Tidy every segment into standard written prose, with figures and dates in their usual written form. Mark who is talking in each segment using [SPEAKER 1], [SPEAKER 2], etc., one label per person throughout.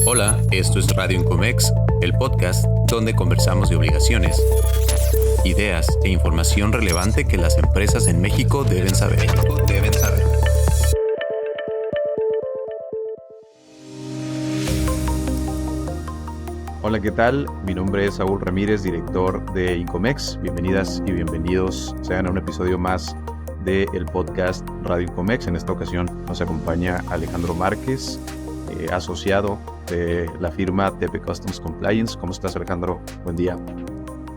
[SPEAKER 1] Hola, esto es Radio Incomex, el podcast donde conversamos de obligaciones, ideas e información relevante que las empresas en México deben saber.
[SPEAKER 2] Hola, ¿qué tal? Mi nombre es Saúl Ramírez, director de Incomex. Bienvenidas y bienvenidos sean a un episodio más del podcast Radio Incomex. En esta ocasión nos acompaña Alejandro Márquez, asociado de la firma TP Customs Compliance. ¿Cómo estás, Alejandro? Buen día.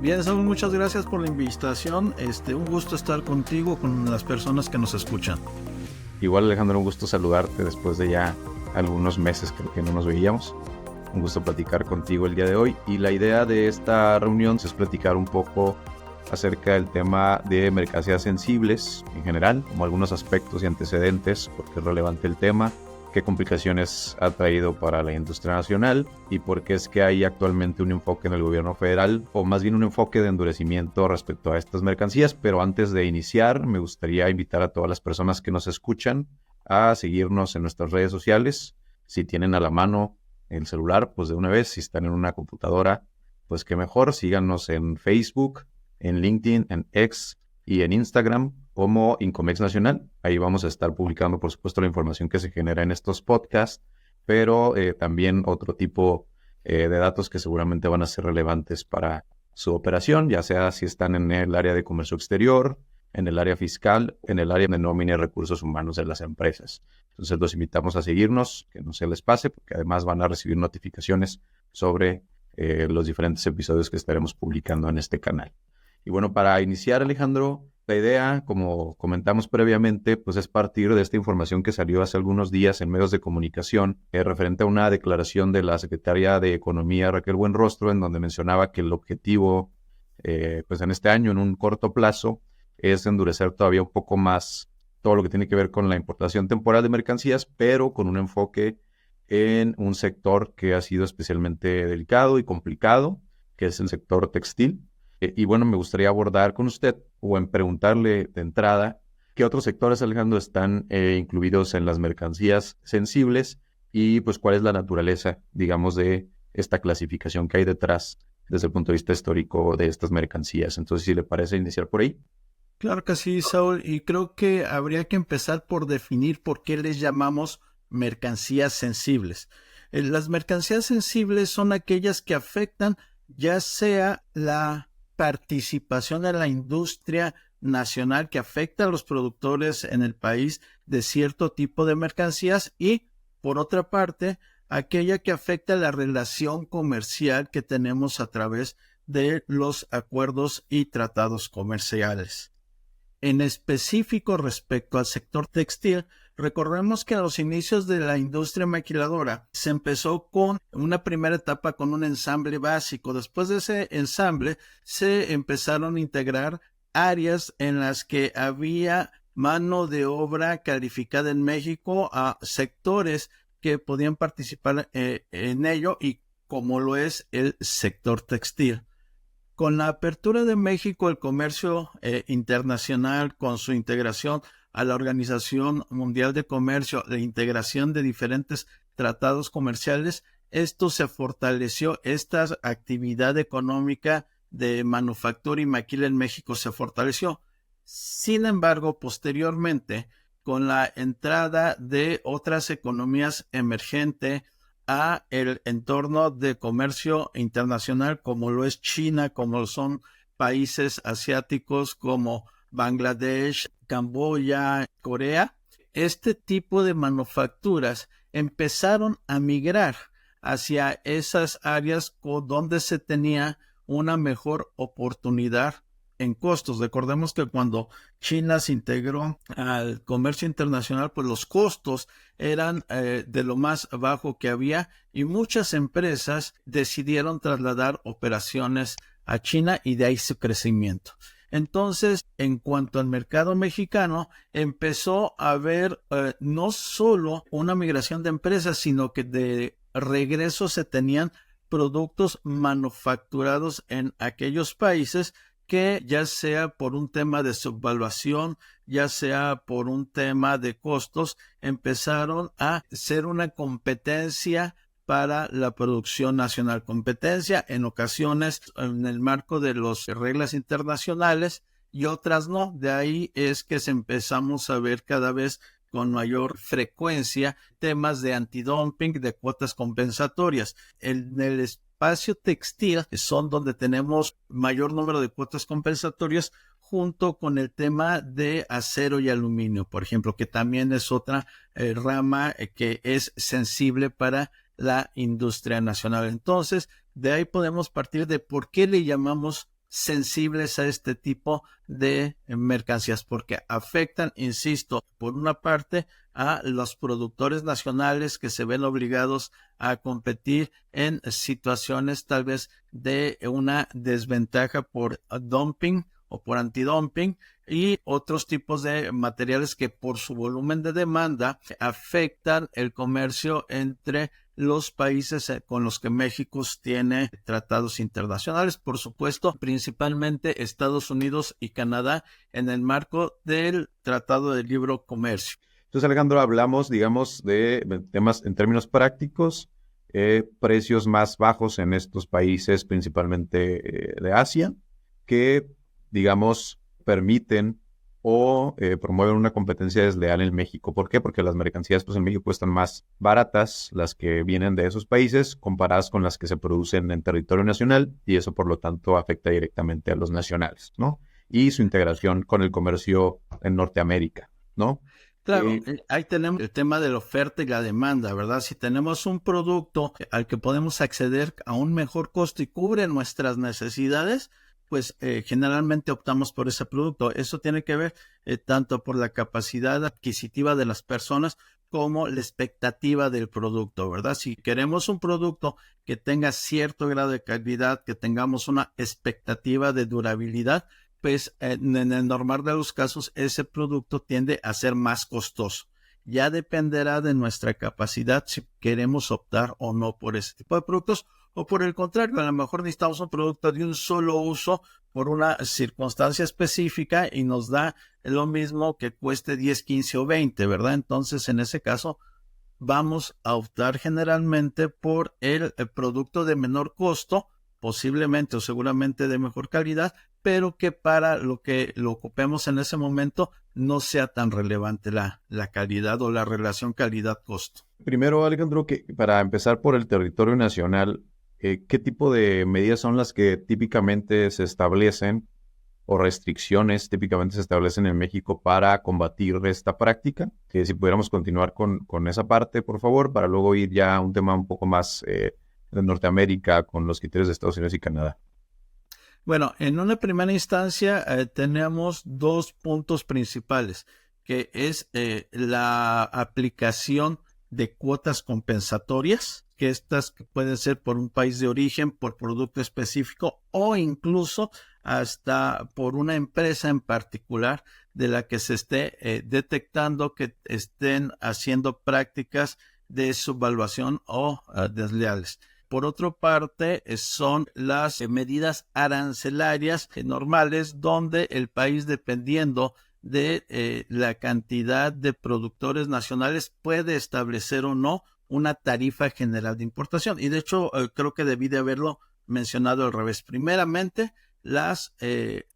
[SPEAKER 3] Bien, Saúl, muchas gracias por la invitación. Un gusto estar contigo, con las personas que nos escuchan.
[SPEAKER 2] Igual, Alejandro, un gusto saludarte después de ya algunos meses que no nos veíamos. Un gusto platicar contigo el día de hoy, y la idea de esta reunión es platicar un poco acerca del tema de mercancías sensibles en general, como algunos aspectos y antecedentes, porque es relevante el tema, qué complicaciones ha traído para la industria nacional y por qué es que hay actualmente un enfoque en el gobierno federal, o más bien un enfoque de endurecimiento respecto a estas mercancías. Pero antes de iniciar, me gustaría invitar a todas las personas que nos escuchan a seguirnos en nuestras redes sociales. Si tienen a la mano el celular, pues de una vez. Si están en una computadora, pues qué mejor. Síganos en Facebook, en LinkedIn, en X y en Instagram como Incomex Nacional. Ahí vamos a estar publicando, por supuesto, la información que se genera en estos podcasts, pero también otro tipo de datos que seguramente van a ser relevantes para su operación, ya sea si están en el área de comercio exterior, en el área fiscal, en el área de nómina y recursos humanos de las empresas. Entonces los invitamos a seguirnos, que no se les pase, porque además van a recibir notificaciones sobre los diferentes episodios que estaremos publicando en este canal. Y bueno, para iniciar, Alejandro, la idea, como comentamos previamente, pues es partir de esta información que salió hace algunos días en medios de comunicación, referente a una declaración de la secretaria de Economía, Raquel Buenrostro, en donde mencionaba que el objetivo, pues en este año, en un corto plazo, es endurecer todavía un poco más todo lo que tiene que ver con la importación temporal de mercancías, pero con un enfoque en un sector que ha sido especialmente delicado y complicado, que es el sector textil. Y bueno, me gustaría abordar con usted, o en preguntarle de entrada, ¿qué otros sectores, Alejandro, están incluidos en las mercancías sensibles? Y pues, ¿cuál es la naturaleza, digamos, de esta clasificación que hay detrás desde el punto de vista histórico de estas mercancías? Entonces, si le parece iniciar por ahí.
[SPEAKER 3] Claro que sí, Saúl, y creo que habría que empezar por definir por qué les llamamos mercancías sensibles. Las mercancías sensibles son aquellas que afectan ya sea la participación de la industria nacional, que afecta a los productores en el país de cierto tipo de mercancías, y por otra parte, aquella que afecta la relación comercial que tenemos a través de los acuerdos y tratados comerciales. En específico, respecto al sector textil, recordemos que a los inicios de la industria maquiladora se empezó con una primera etapa con un ensamble básico. Después de ese ensamble se empezaron a integrar áreas en las que había mano de obra calificada en México, a sectores que podían participar en ello, y como lo es el sector textil. Con la apertura de México, el comercio internacional, con su integración a la Organización Mundial de Comercio, la integración de diferentes tratados comerciales, esto se fortaleció. Esta actividad económica de manufactura y maquila en México se fortaleció. Sin embargo, posteriormente, con la entrada de otras economías emergentes a el entorno de comercio internacional, como lo es China, como son países asiáticos como Bangladesh, Camboya, Corea, este tipo de manufacturas empezaron a migrar hacia esas áreas donde se tenía una mejor oportunidad en costos. Recordemos que cuando China se integró al comercio internacional, pues los costos eran de lo más bajo que había, y muchas empresas decidieron trasladar operaciones a China, y de ahí su crecimiento. Entonces, en cuanto al mercado mexicano, empezó a haber no solo una migración de empresas, sino que de regreso se tenían productos manufacturados en aquellos países que ya sea por un tema de subvaluación, ya sea por un tema de costos, empezaron a ser una competencia para la producción nacional. Competencia en ocasiones en el marco de las reglas internacionales y otras no. De ahí es que empezamos a ver cada vez con mayor frecuencia temas de antidumping, de cuotas compensatorias. En el espacio textil son donde tenemos mayor número de cuotas compensatorias, junto con el tema de acero y aluminio, por ejemplo, que también es otra rama que es sensible para la industria nacional. Entonces, de ahí podemos partir de por qué le llamamos sensibles a este tipo de mercancías, porque afectan, insisto, por una parte a los productores nacionales que se ven obligados a competir en situaciones tal vez de una desventaja por dumping o por antidumping, y otros tipos de materiales que por su volumen de demanda afectan el comercio entre los países con los que México tiene tratados internacionales, por supuesto, principalmente Estados Unidos y Canadá en el marco del Tratado de Libre Comercio.
[SPEAKER 2] Entonces, Alejandro, hablamos, digamos, de temas en términos prácticos, precios más bajos en estos países, principalmente de Asia, que, digamos, permiten o promueven una competencia desleal en México. ¿Por qué? Porque las mercancías pues, en México cuestan más baratas, las que vienen de esos países, comparadas con las que se producen en territorio nacional, y eso, por lo tanto, afecta directamente a los nacionales, ¿no? Y su integración con el comercio en Norteamérica, ¿no?
[SPEAKER 3] Claro, ahí tenemos el tema de la oferta y la demanda, ¿verdad? Si tenemos un producto al que podemos acceder a un mejor costo y cubre nuestras necesidades, pues generalmente optamos por ese producto. Eso tiene que ver tanto por la capacidad adquisitiva de las personas como la expectativa del producto, ¿verdad? Si queremos un producto que tenga cierto grado de calidad, que tengamos una expectativa de durabilidad, pues en el normal de los casos ese producto tiende a ser más costoso. Ya dependerá de nuestra capacidad si queremos optar o no por ese tipo de productos, o por el contrario, a lo mejor necesitamos un producto de un solo uso por una circunstancia específica y nos da lo mismo que cueste 10, 15 o 20, ¿verdad? Entonces, en ese caso, vamos a optar generalmente por el producto de menor costo, posiblemente o seguramente de mejor calidad, pero que para lo que lo ocupemos en ese momento no sea tan relevante la calidad o la relación calidad-costo.
[SPEAKER 2] Primero, Alejandro, que para empezar por el territorio nacional, ¿qué tipo de medidas son las que típicamente se establecen o restricciones típicamente se establecen en México para combatir esta práctica? Que si pudiéramos continuar con esa parte, por favor, para luego ir ya a un tema un poco más de Norteamérica con los criterios de Estados Unidos y Canadá.
[SPEAKER 3] Bueno, en una primera instancia tenemos dos puntos principales, que es la aplicación de cuotas compensatorias, que estas pueden ser por un país de origen, por producto específico o incluso hasta por una empresa en particular de la que se esté detectando que estén haciendo prácticas de subvaluación o desleales. Por otra parte, son las medidas arancelarias normales, donde el país, dependiendo de la cantidad de productores nacionales, puede establecer o no una tarifa general de importación. Y de hecho, creo que debí de haberlo mencionado al revés. Primeramente, las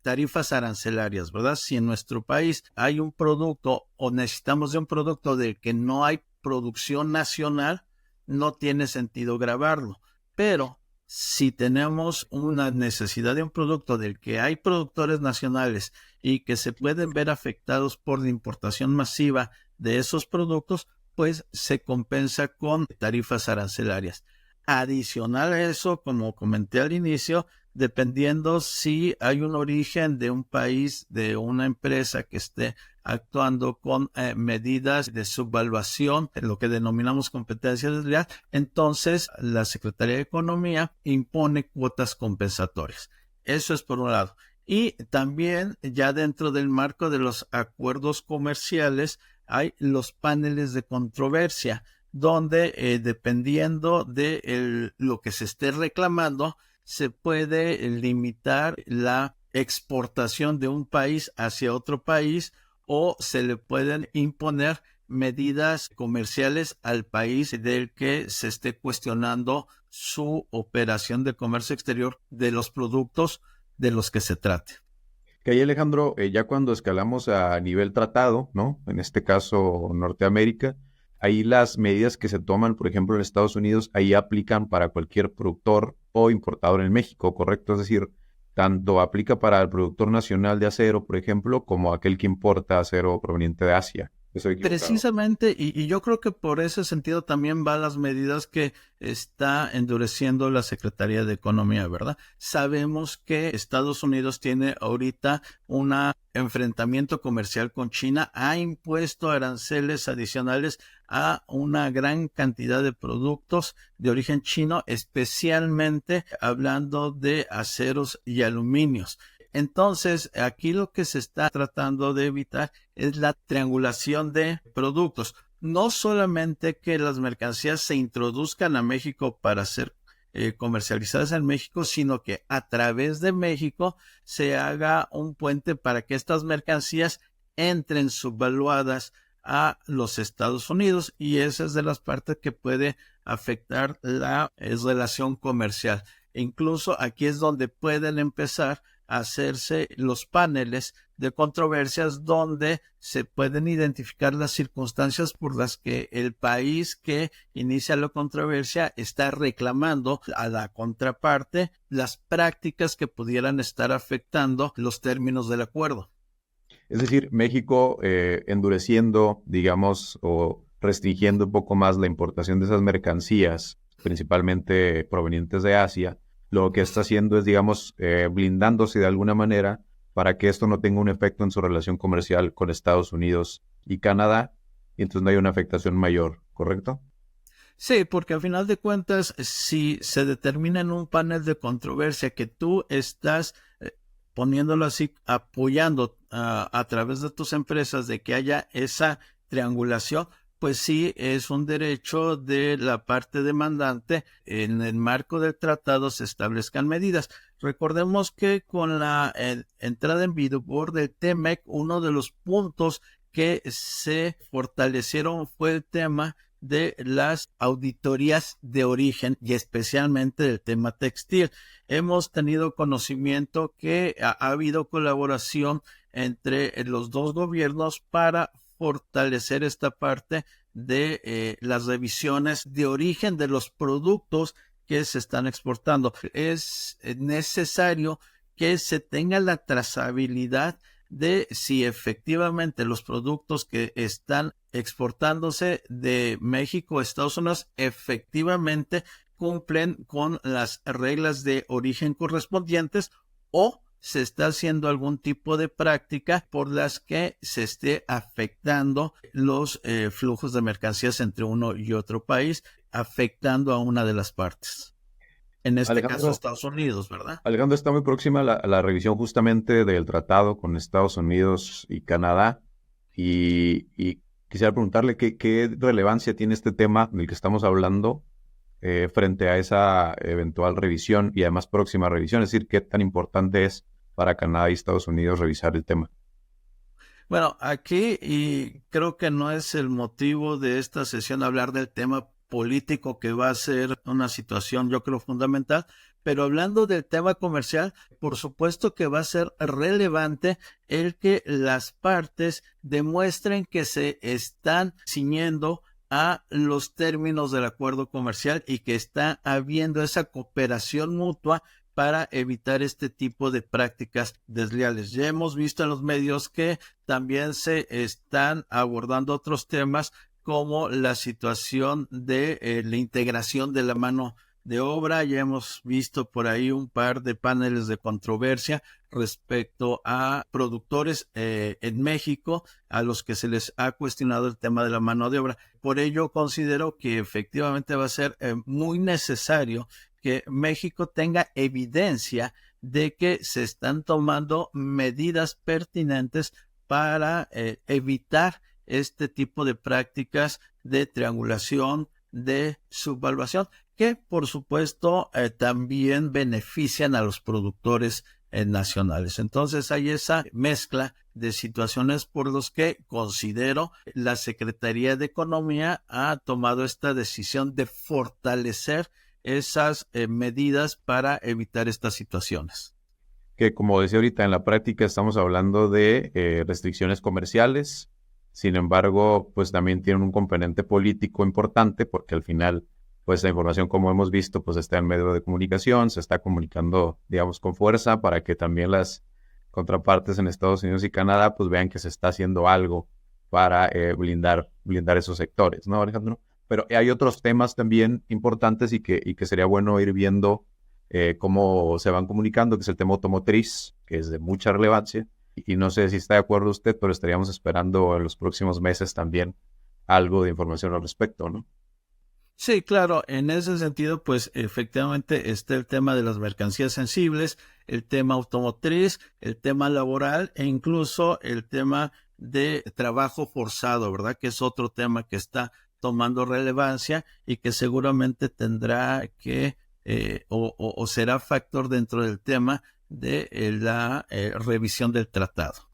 [SPEAKER 3] tarifas arancelarias, ¿verdad? Si en nuestro país hay un producto o necesitamos de un producto del que no hay producción nacional, no tiene sentido gravarlo. Pero si tenemos una necesidad de un producto del que hay productores nacionales y que se pueden ver afectados por la importación masiva de esos productos, pues se compensa con tarifas arancelarias. Adicional a eso, como comenté al inicio, dependiendo si hay un origen de un país, de una empresa que esté actuando con medidas de subvaluación, lo que denominamos competencia desleal, entonces la Secretaría de Economía impone cuotas compensatorias. Eso es por un lado. Y también ya dentro del marco de los acuerdos comerciales hay los paneles de controversia, donde dependiendo de lo que se esté reclamando, se puede limitar la exportación de un país hacia otro país, o se le pueden imponer medidas comerciales al país del que se esté cuestionando su operación de comercio exterior de los productos de los que se trate.
[SPEAKER 2] Que ahí, Alejandro, ya cuando escalamos a nivel tratado, ¿no? En este caso, Norteamérica, ahí las medidas que se toman, por ejemplo, en Estados Unidos, ahí aplican para cualquier productor o importador en México, ¿correcto? Es decir, tanto aplica para el productor nacional de acero, por ejemplo, como aquel que importa acero proveniente de Asia. Estoy equivocado.
[SPEAKER 3] Precisamente, y yo creo que por ese sentido también van las medidas que está endureciendo la Secretaría de Economía, ¿verdad? Sabemos que Estados Unidos tiene ahorita un enfrentamiento comercial con China, ha impuesto aranceles adicionales a una gran cantidad de productos de origen chino, especialmente hablando de aceros y aluminios. Entonces, aquí lo que se está tratando de evitar es la triangulación de productos. No solamente que las mercancías se introduzcan a México para ser comercializadas en México, sino que a través de México se haga un puente para que estas mercancías entren subvaluadas a los Estados Unidos, y esa es de las partes que puede afectar la relación comercial. E incluso aquí es donde pueden empezar a hacerse los paneles de controversias donde se pueden identificar las circunstancias por las que el país que inicia la controversia está reclamando a la contraparte las prácticas que pudieran estar afectando los términos del acuerdo.
[SPEAKER 2] Es decir, México endureciendo, digamos, o restringiendo un poco más la importación de esas mercancías, principalmente provenientes de Asia, lo que está haciendo es, digamos, blindándose de alguna manera para que esto no tenga un efecto en su relación comercial con Estados Unidos y Canadá, y entonces no hay una afectación mayor, ¿correcto?
[SPEAKER 3] Sí, porque al final de cuentas, si se determina en un panel de controversia que tú estás poniéndolo así, apoyando a través de tus empresas de que haya esa triangulación, pues sí es un derecho de la parte demandante en el marco del tratado se establezcan medidas. Recordemos que con la entrada en vigor del TEMEC, uno de los puntos que se fortalecieron fue el tema de las auditorías de origen y especialmente del tema textil. Hemos tenido conocimiento que ha habido colaboración entre los dos gobiernos para fortalecer esta parte de las revisiones de origen de los productos que se están exportando. Es necesario que se tenga la trazabilidad de si efectivamente los productos que están exportándose de México a Estados Unidos efectivamente cumplen con las reglas de origen correspondientes, o se está haciendo algún tipo de práctica por las que se esté afectando los flujos de mercancías entre uno y otro país, afectando a una de las partes. En este caso, Estados Unidos, ¿verdad?
[SPEAKER 2] Alejandro, está muy próxima la revisión justamente del tratado con Estados Unidos y Canadá, y quisiera preguntarle qué relevancia tiene este tema del que estamos hablando frente a esa eventual revisión y además próxima revisión, es decir, qué tan importante es para Canadá y Estados Unidos revisar el tema.
[SPEAKER 3] Bueno, aquí, y creo que no es el motivo de esta sesión hablar del tema político, que va a ser una situación, yo creo, fundamental, pero hablando del tema comercial, por supuesto que va a ser relevante el que las partes demuestren que se están ciñendo a los términos del acuerdo comercial y que está habiendo esa cooperación mutua para evitar este tipo de prácticas desleales. Ya hemos visto en los medios que también se están abordando otros temas como la situación de la integración de la mano de obra. Ya hemos visto por ahí un par de paneles de controversia respecto a productores en México a los que se les ha cuestionado el tema de la mano de obra. Por ello considero que efectivamente va a ser muy necesario que México tenga evidencia de que se están tomando medidas pertinentes para evitar este tipo de prácticas de triangulación, de subvaluación, que por supuesto también benefician a los productores nacionales. Entonces hay esa mezcla de situaciones por los que considero la Secretaría de Economía ha tomado esta decisión de fortalecer esas medidas para evitar estas situaciones.
[SPEAKER 2] Que como decía ahorita, en la práctica estamos hablando de restricciones comerciales. Sin embargo, pues también tienen un componente político importante porque al final, pues la información, como hemos visto, pues está en medio de comunicación, se está comunicando, digamos, con fuerza para que también las contrapartes en Estados Unidos y Canadá, pues vean que se está haciendo algo para blindar esos sectores, ¿no, Alejandro? Pero hay otros temas también importantes y que sería bueno ir viendo cómo se van comunicando, que es el tema automotriz, que es de mucha relevancia. Y no sé si está de acuerdo usted, pero estaríamos esperando en los próximos meses también algo de información al respecto, ¿no?
[SPEAKER 3] Sí, claro, en ese sentido, pues efectivamente está el tema de las mercancías sensibles, el tema automotriz, el tema laboral e incluso el tema de trabajo forzado, ¿verdad? Que es otro tema que está tomando relevancia y que seguramente tendrá que o será factor dentro del tema de la revisión del tratado.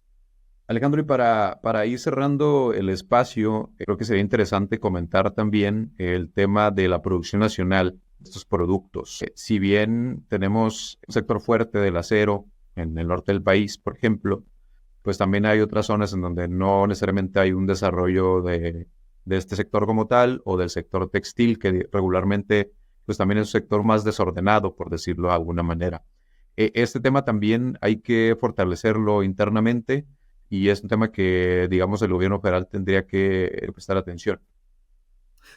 [SPEAKER 2] Alejandro, y para ir cerrando el espacio, creo que sería interesante comentar también el tema de la producción nacional de estos productos. Si bien tenemos un sector fuerte del acero en el norte del país, por ejemplo, pues también hay otras zonas en donde no necesariamente hay un desarrollo de este sector como tal o del sector textil, que regularmente pues también es un sector más desordenado, por decirlo de alguna manera. Este tema también hay que fortalecerlo internamente y es un tema que, digamos, el gobierno federal tendría que prestar atención.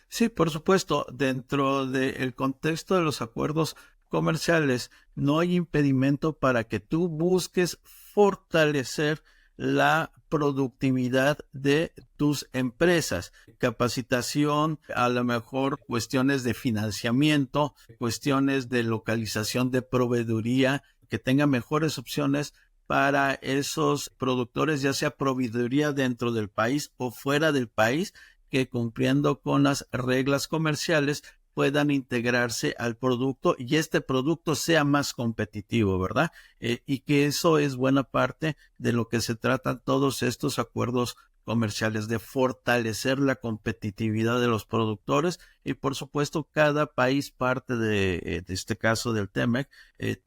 [SPEAKER 3] Sí, por supuesto, dentro del contexto de los acuerdos comerciales no hay impedimento para que tú busques fortalecer la productividad de tus empresas, capacitación, a lo mejor cuestiones de financiamiento, cuestiones de localización de proveeduría, que tenga mejores opciones para esos productores, ya sea proveeduría dentro del país o fuera del país, que cumpliendo con las reglas comerciales puedan integrarse al producto y este producto sea más competitivo, ¿verdad? Y que eso es buena parte de lo que se tratan todos estos acuerdos comerciales, de fortalecer la competitividad de los productores y por supuesto cada país parte de este caso del TEMEC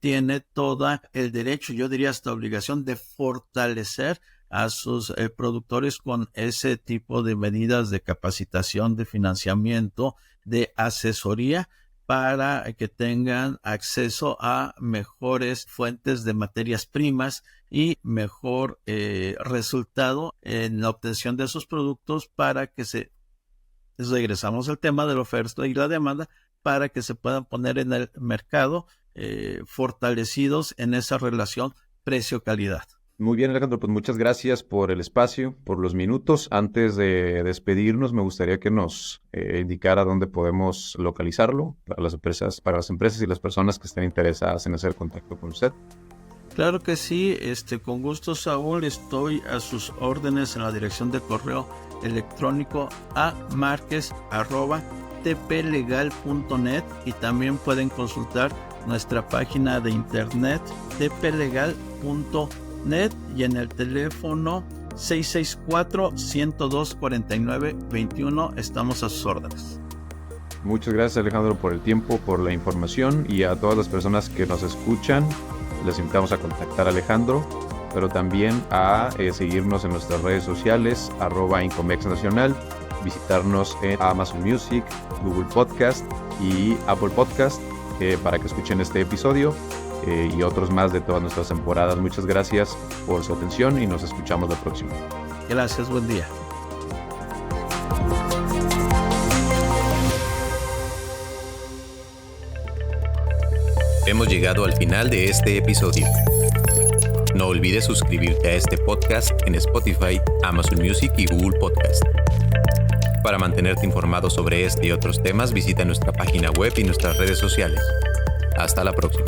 [SPEAKER 3] tiene todo el derecho, yo diría hasta obligación de fortalecer a sus productores con ese tipo de medidas de capacitación, de financiamiento, de asesoría para que tengan acceso a mejores fuentes de materias primas y mejor resultado en la obtención de esos productos para que regresamos al tema de la oferta y la demanda, para que se puedan poner en el mercado fortalecidos en esa relación precio-calidad.
[SPEAKER 2] Muy bien, Alejandro, pues muchas gracias por el espacio, por los minutos. Antes de despedirnos, me gustaría que nos indicara dónde podemos localizarlo para las empresas y las personas que estén interesadas en hacer contacto con usted.
[SPEAKER 3] Claro que sí, con gusto, Saúl, estoy a sus órdenes en la dirección de correo electrónico amarquez@tplegal.net y también pueden consultar nuestra página de internet tplegal.net y en el teléfono 664-102-4921 estamos a sus órdenes.
[SPEAKER 2] Muchas gracias, Alejandro, por el tiempo, por la información, y a todas las personas que nos escuchan les invitamos a contactar a Alejandro, pero también a seguirnos en nuestras redes sociales @Incomex Nacional, visitarnos en Amazon Music, Google Podcast y Apple Podcast para que escuchen este episodio y otros más de todas nuestras temporadas. Muchas gracias por su atención y nos escuchamos la próxima.
[SPEAKER 3] Gracias, buen día.
[SPEAKER 1] Hemos llegado al final de este episodio. No olvides suscribirte a este podcast en Spotify, Amazon Music y Google Podcast. Para mantenerte informado sobre este y otros temas, visita nuestra página web y nuestras redes sociales. Hasta la próxima.